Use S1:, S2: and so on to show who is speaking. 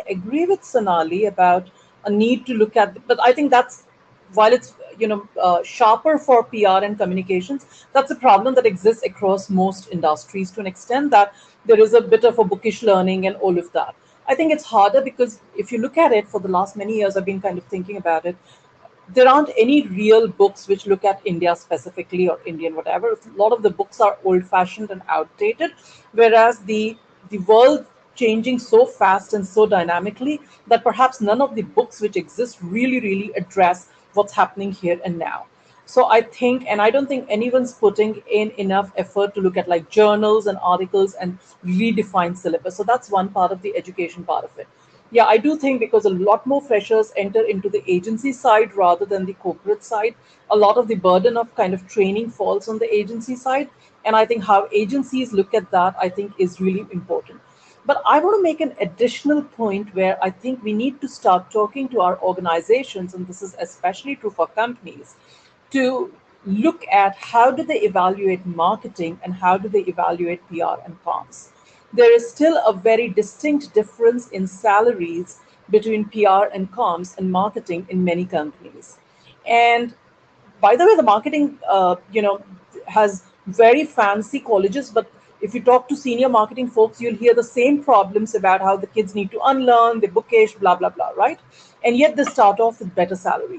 S1: agree with Sonali about a need to look at, but I think that's while it's sharper for PR and communications, that's a problem that exists across most industries to an extent that there is a bit of a bookish learning and all of that. I think it's harder because if you look at it for the last many years, I've been kind of thinking about it. There aren't any real books which look at India specifically or Indian whatever. A lot of the books are old-fashioned and outdated, whereas the world changing so fast and so dynamically that perhaps none of the books which exist really address what's happening here and now. So I think, and I don't think anyone's putting in enough effort to look at like journals and articles and redefine syllabus. So that's one part of the education part of it. Yeah, I do think because a lot more freshers enter into the agency side rather than the corporate side, a lot of the burden of kind of training falls on the agency side. And I think how agencies look at that, I think, is really important. But I want to make an additional point where I think we need to start talking to our organizations, and this is especially true for companies, to look at how do they evaluate marketing and how do they evaluate PR and comms. There is still a very distinct difference in salaries between PR and comms and marketing in many companies. And by the way, the marketing, has very fancy colleges, but if you talk to senior marketing folks, you'll hear the same problems about how the kids need to unlearn, they're bookish, blah, blah, blah, right? And yet they start off with better salaries.